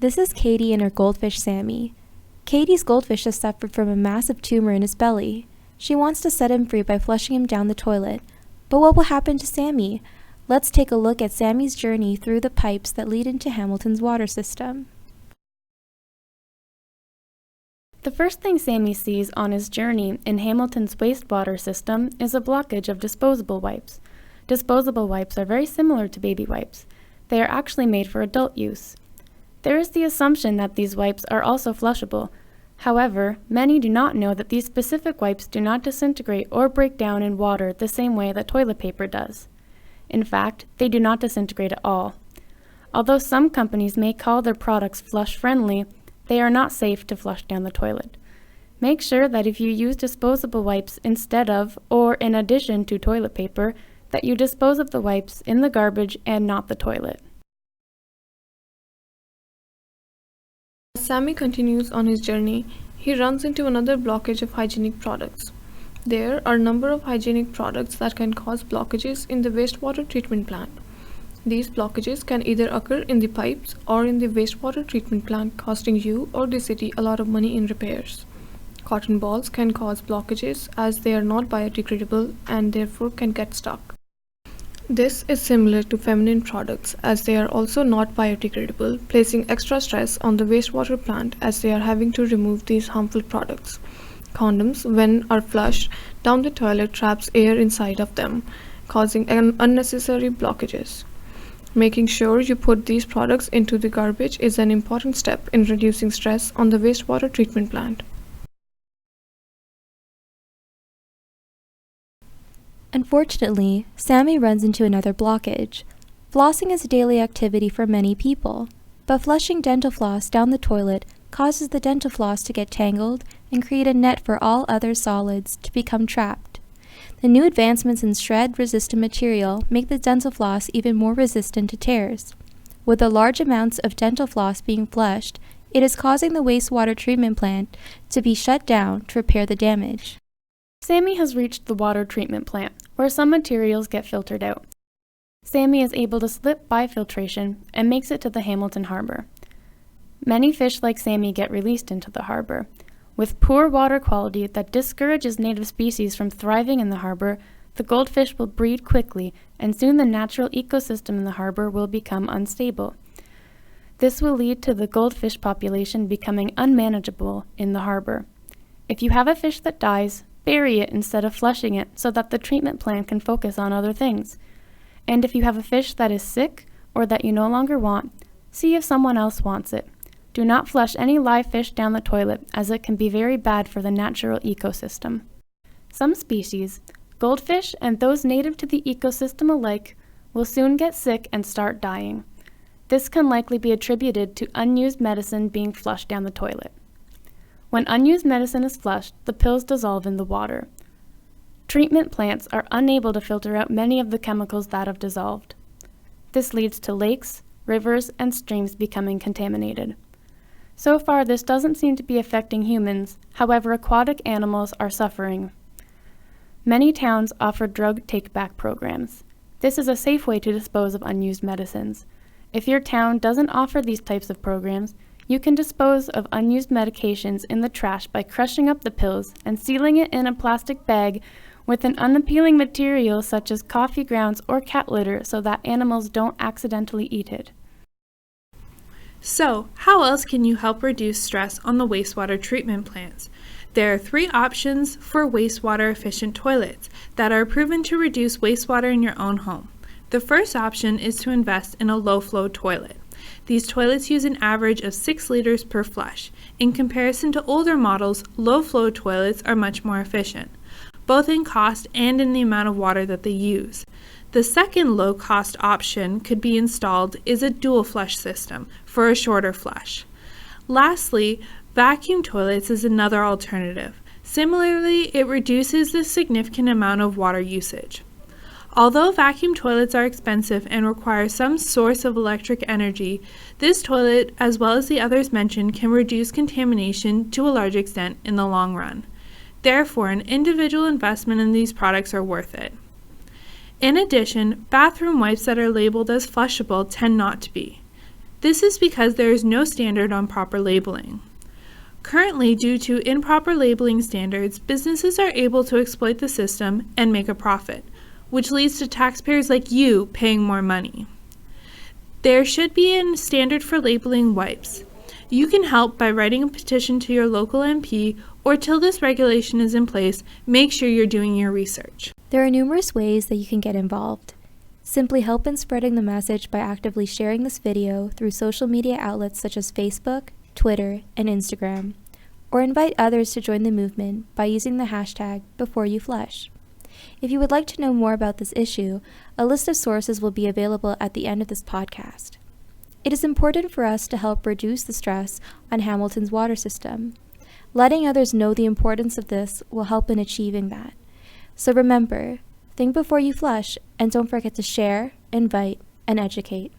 This is Katie and her goldfish Sammy. Katie's goldfish has suffered from a massive tumor in his belly. She wants to set him free by flushing him down the toilet. But what will happen to Sammy? Let's take a look at Sammy's journey through the pipes that lead into Hamilton's water system. The first thing Sammy sees on his journey in Hamilton's wastewater system is a blockage of disposable wipes. Disposable wipes are very similar to baby wipes. They are actually made for adult use. There is the assumption that these wipes are also flushable. However, many do not know that these specific wipes do not disintegrate or break down in water the same way that toilet paper does. In fact, they do not disintegrate at all. Although some companies may call their products flush-friendly, they are not safe to flush down the toilet. Make sure that if you use disposable wipes instead of or in addition to toilet paper, that you dispose of the wipes in the garbage and not the toilet. As Sammy continues on his journey, he runs into another blockage of hygienic products. There are a number of hygienic products that can cause blockages in the wastewater treatment plant. These blockages can either occur in the pipes or in the wastewater treatment plant, costing you or the city a lot of money in repairs. Cotton balls can cause blockages as they are not biodegradable and therefore can get stuck. This is similar to feminine products as they are also not biodegradable, placing extra stress on the wastewater plant as they are having to remove these harmful products. Condoms, when are flushed down the toilet, traps air inside of them, causing unnecessary blockages. Making sure you put these products into the garbage is an important step in reducing stress on the wastewater treatment plant. Unfortunately, Sammy runs into another blockage. Flossing is a daily activity for many people, but flushing dental floss down the toilet causes the dental floss to get tangled and create a net for all other solids to become trapped. The new advancements in shred-resistant material make the dental floss even more resistant to tears. With the large amounts of dental floss being flushed, it is causing the wastewater treatment plant to be shut down to repair the damage. Sammy has reached the water treatment plant, where some materials get filtered out. Sammy is able to slip bifiltration and makes it to the Hamilton harbor. Many fish like Sammy get released into the harbor. With poor water quality that discourages native species from thriving in the harbor, the goldfish will breed quickly, and soon the natural ecosystem in the harbor will become unstable. This will lead to the goldfish population becoming unmanageable in the harbor. If you have a fish that dies, bury it instead of flushing it so that the treatment plant can focus on other things. And if you have a fish that is sick or that you no longer want, see if someone else wants it. Do not flush any live fish down the toilet, as it can be very bad for the natural ecosystem. Some species, goldfish and those native to the ecosystem alike, will soon get sick and start dying. This can likely be attributed to unused medicine being flushed down the toilet. When unused medicine is flushed, the pills dissolve in the water. Treatment plants are unable to filter out many of the chemicals that have dissolved. This leads to lakes, rivers, and streams becoming contaminated. So far, this doesn't seem to be affecting humans, however, aquatic animals are suffering. Many towns offer drug take-back programs. This is a safe way to dispose of unused medicines. If your town doesn't offer these types of programs, you can dispose of unused medications in the trash by crushing up the pills and sealing it in a plastic bag with an unappealing material such as coffee grounds or cat litter so that animals don't accidentally eat it. So, how else can you help reduce stress on the wastewater treatment plants? There are 3 options for wastewater efficient toilets that are proven to reduce wastewater in your own home. The first option is to invest in a low-flow toilet. These toilets use an average of 6 liters per flush. In comparison to older models, low-flow toilets are much more efficient, both in cost and in the amount of water that they use. The second low-cost option could be installed is a dual flush system for a shorter flush. Lastly, vacuum toilets is another alternative. Similarly, it reduces the significant amount of water usage. Although vacuum toilets are expensive and require some source of electric energy, this toilet, as well as the others mentioned, can reduce contamination to a large extent in the long run. Therefore, an individual investment in these products are worth it. In addition, bathroom wipes that are labeled as flushable tend not to be. This is because there is no standard on proper labeling. Currently, due to improper labeling standards, businesses are able to exploit the system and make a profit, which leads to taxpayers like you paying more money. There should be a standard for labeling wipes. You can help by writing a petition to your local MP, or till this regulation is in place, make sure you're doing your research. There are numerous ways that you can get involved. Simply help in spreading the message by actively sharing this video through social media outlets such as Facebook, Twitter, and Instagram, or invite others to join the movement by using the hashtag #BeforeYouFlush. If you would like to know more about this issue, a list of sources will be available at the end of this podcast. It is important for us to help reduce the stress on Hamilton's water system. Letting others know the importance of this will help in achieving that. So remember, think before you flush, and don't forget to share, invite, and educate.